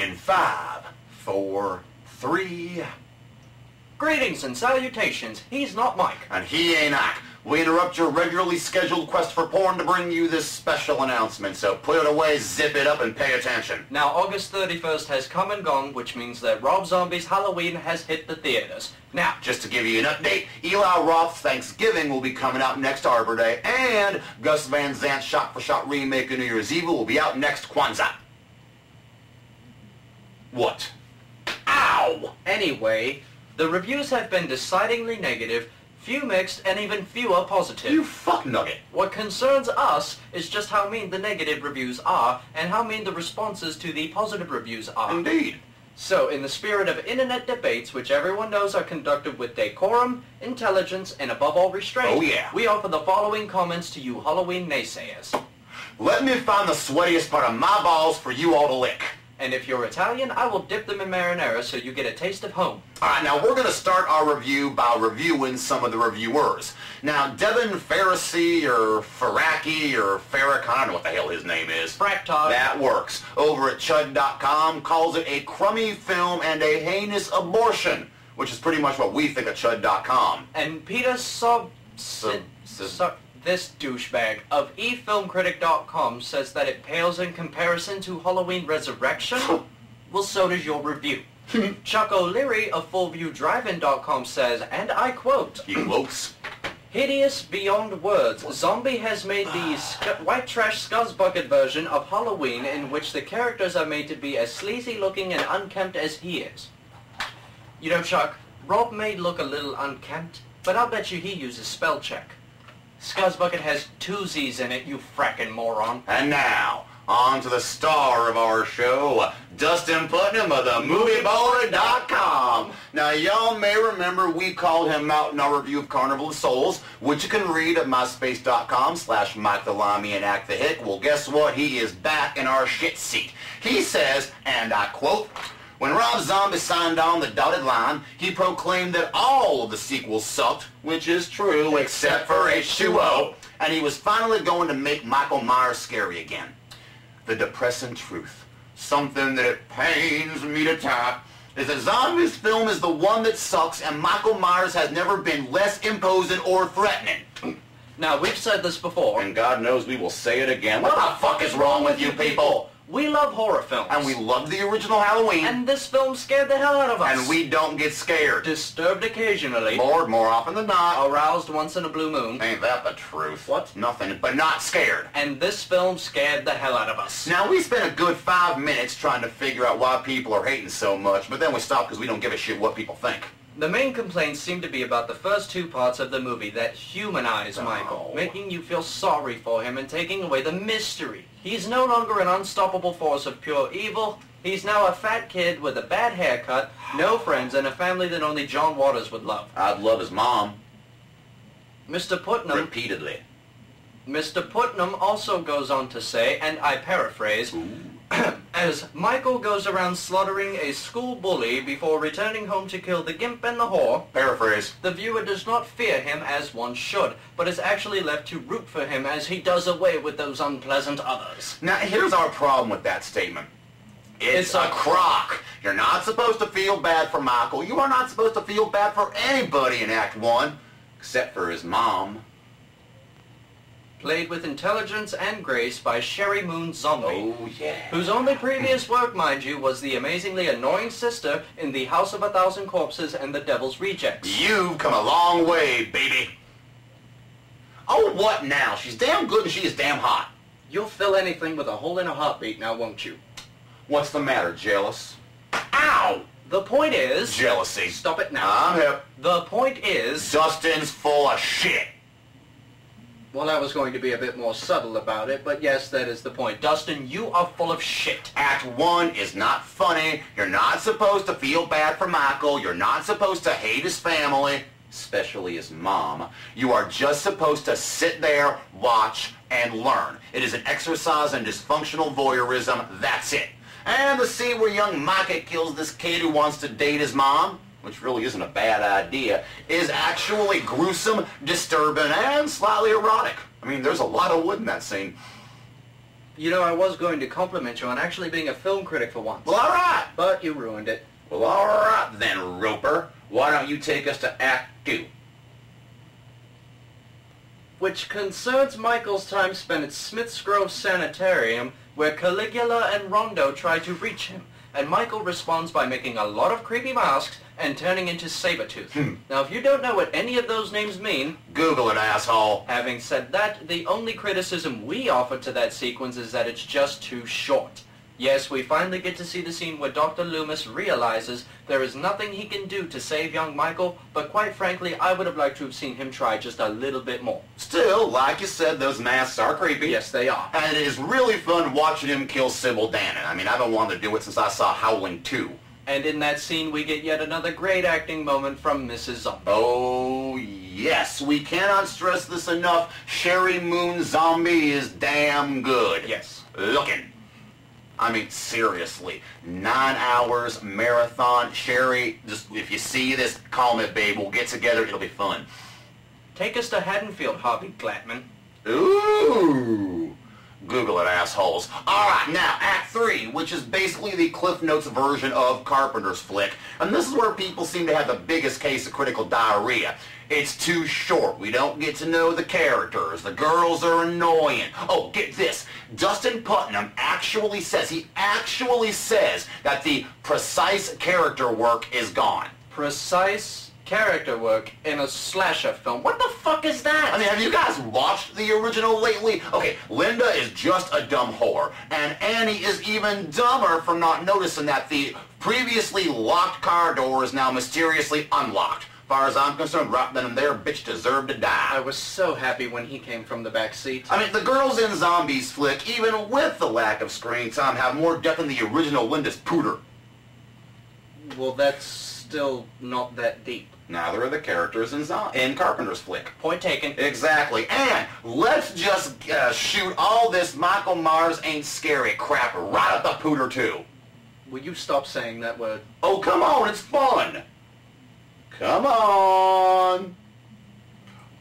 In 5, 4, 3... Greetings and salutations. He's not Mike. And he ain't Ike. We interrupt your regularly scheduled quest for porn to bring you this special announcement, so put it away, zip it up, and pay attention. Now, August 31st has come and gone, which means that Rob Zombie's Halloween has hit the theaters. Now, just to give you an update, Eli Roth's Thanksgiving will be coming out next Arbor Day, and Gus Van Zant's shot-for-shot remake of New Year's Evil will be out next Kwanzaa. What? Ow! Anyway, the reviews have been decidedly negative, few mixed, and even fewer positive. You fuck nugget. What concerns us is just how mean the negative reviews are, and how mean the responses to the positive reviews are. Indeed. So, in the spirit of internet debates, which everyone knows are conducted with decorum, intelligence, and above all restraint, oh, yeah, we offer the following comments to you Halloween naysayers. Let me find the sweatiest part of my balls for you all to lick. And if you're Italian, I will dip them in marinara so you get a taste of home. Alright, now we're going to start our review by reviewing some of the reviewers. Now, Devin Pharisee, or Faraki, or Farrak, I don't know what the hell his name is. Fractog. That works. Over at Chud.com, calls it a crummy film and a heinous abortion, which is pretty much what we think of Chud.com. And Peter this douchebag of eFilmCritic.com says that it pales in comparison to Halloween Resurrection? Well, so does your review. Chuck O'Leary of FullViewDrivein.com says, and I quote, he quotes, hideous beyond words, Zombie has made the white trash scuzzbucket version of Halloween in which the characters are made to be as sleazy looking and unkempt as he is. You know, Chuck, Rob may look a little unkempt, but I'll bet you he uses spell check. Scuzzbucket has 2 Z's in it, you frackin' moron. And now, on to the star of our show, Dustin Putnam of themovieballer.com. Now, y'all may remember we called him out in our review of Carnival of Souls, which you can read at myspace.com/Mike the and Act the Hick. Well, guess what? He is back in our shit seat. He says, and I quote, when Rob Zombie signed on the dotted line, he proclaimed that all of the sequels sucked, which is true, except for H2O, and he was finally going to make Michael Myers scary again. The depressing truth, something that it pains me to tap, is that Zombie's film is the one that sucks, and Michael Myers has never been less imposing or threatening. Now, we've said this before. And God knows we will say it again. What the fuck is wrong with you people? We love horror films. And we love the original Halloween. And this film scared the hell out of us. And we don't get scared. Disturbed occasionally. Lord, more often than not. Aroused once in a blue moon. Ain't that the truth? What? Nothing, but not scared. And this film scared the hell out of us. Now, we spent a good 5 minutes trying to figure out why people are hating so much, but then we stopped because we don't give a shit what people think. The main complaints seem to be about the first 2 parts of the movie that humanize Michael, making you feel sorry for him and taking away the mystery. He's no longer an unstoppable force of pure evil. He's now a fat kid with a bad haircut, no friends, and a family that only John Waters would love. I'd love his mom. Mr. Putnam... repeatedly. Mr. Putnam also goes on to say, and I paraphrase, as Michael goes around slaughtering a school bully before returning home to kill the gimp and the whore, paraphrase, the viewer does not fear him as one should, but is actually left to root for him as he does away with those unpleasant others. Now, here's our problem with that statement. It's a crock. You're not supposed to feel bad for Michael. You are not supposed to feel bad for anybody in Act 1, except for his mom. Played with intelligence and grace by Sherry Moon Zombie, oh, yeah, whose only previous work, mind you, was the amazingly annoying sister in The House of a Thousand Corpses and The Devil's Rejects. You've come a long way, baby. Oh, what now? She's damn good and she is damn hot. You'll fill anything with a hole in a heartbeat now, won't you? What's the matter, jealous? Ow! The point is... jealousy. Stop it now. I'm hip. The point is... Dustin's full of shit. Well, I was going to be a bit more subtle about it, but yes, that is the point. Dustin, you are full of shit. Act 1 is not funny. You're not supposed to feel bad for Michael. You're not supposed to hate his family, especially his mom. You are just supposed to sit there, watch, and learn. It is an exercise in dysfunctional voyeurism. That's it. And the scene where young Micah kills this kid who wants to date his mom, which really isn't a bad idea, is actually gruesome, disturbing, and slightly erotic. I mean, there's a lot of wood in that scene. You know, I was going to compliment you on actually being a film critic for once. Well, all right. But you ruined it. Well, all right then, Roper. Why don't you take us to Act 2? Which concerns Michael's time spent at Smith's Grove Sanitarium, where Caligula and Rondo try to reach him, and Michael responds by making a lot of creepy masks and turning into Sabretooth. Now, if you don't know what any of those names mean... Google it, asshole. Having said that, the only criticism we offer to that sequence is that it's just too short. Yes, we finally get to see the scene where Dr. Loomis realizes there is nothing he can do to save young Michael, but quite frankly, I would have liked to have seen him try just a little bit more. Still, like you said, those masks are creepy. Yes, they are. And it is really fun watching him kill Sybil Dannon. I mean, I've been wanting to do it since I saw Howling 2. And in that scene, we get yet another great acting moment from Mrs. Zombie. Oh, yes. We cannot stress this enough. Sherry Moon Zombie is damn good. Yes. Looking. I mean, seriously. 9 hours, marathon. Sherry, just if you see this, call me, babe. We'll get together. It'll be fun. Take us to Haddonfield, Harvey Glatman. Ooh. Google it, assholes. Alright, now, Act 3, which is basically the Cliff Notes version of Carpenter's flick. And this is where people seem to have the biggest case of critical diarrhea. It's too short. We don't get to know the characters. The girls are annoying. Oh, get this. Dustin Putnam actually says that the precise character work is gone. Precise character work in a slasher film. What the fuck is that? I mean, have you guys watched the original lately? Okay, Linda is just a dumb whore, and Annie is even dumber for not noticing that the previously locked car door is now mysteriously unlocked. As far as I'm concerned, right then and there, bitch deserved to die. I was so happy when he came from the back seat. I mean, the girls in Zombies flick, even with the lack of screen time, have more depth than the original Linda's pooter. Well, that's still not that deep. Neither are the characters in Carpenter's flick. Point taken. Exactly. And let's just shoot all this Michael Myers ain't scary crap right at the pooter, too. Will you stop saying that word? Oh, come on. It's fun. Come on.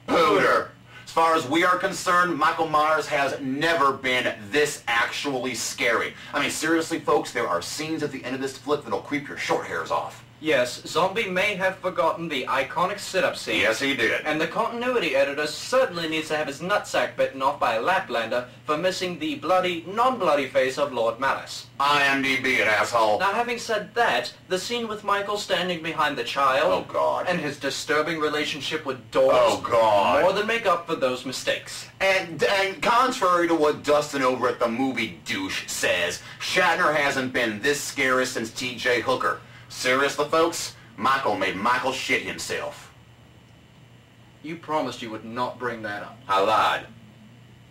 Pooter. As far as we are concerned, Michael Myers has never been this actually scary. I mean, seriously, folks, there are scenes at the end of this flick that'll creep your short hairs off. Yes, Zombie may have forgotten the iconic sit-up scene. Yes, he did. And the continuity editor certainly needs to have his nutsack bitten off by a Laplander for missing the bloody, non-bloody face of Lord Malice. IMDb it, asshole. Now, having said that, the scene with Michael standing behind the child... Oh, God. And his disturbing relationship with Doris... Oh, God. More than make up for those mistakes. And contrary to what Dustin over at the movie douche says, Shatner hasn't been this scary since T.J. Hooker. Seriously, folks, Michael made Michael shit himself. You promised you would not bring that up. I lied.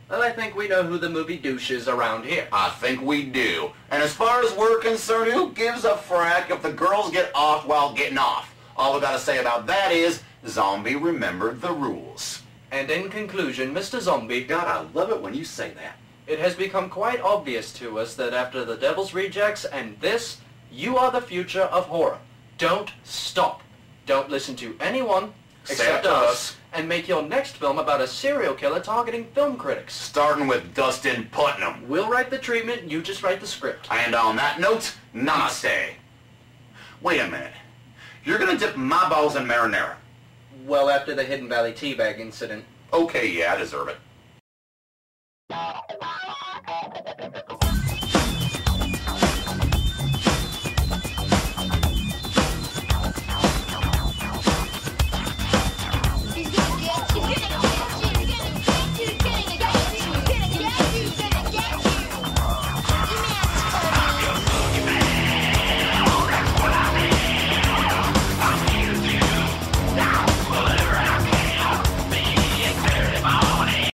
Well, I think we know who the movie douche is around here. I think we do. And as far as we're concerned, who gives a frack if the girls get off while getting off? All we gotta say about that is, Zombie remembered the rules. And in conclusion, Mr. Zombie... God, I love it when you say that. It has become quite obvious to us that after The Devil's Rejects and this... You are the future of horror. Don't stop. Don't listen to anyone except us, and make your next film about a serial killer targeting film critics. Starting with Dustin Putnam. We'll write the treatment, you just write the script. And on that note, namaste. Wait a minute. You're gonna dip my balls in marinara. Well, after the Hidden Valley teabag incident. Okay, yeah, I deserve it.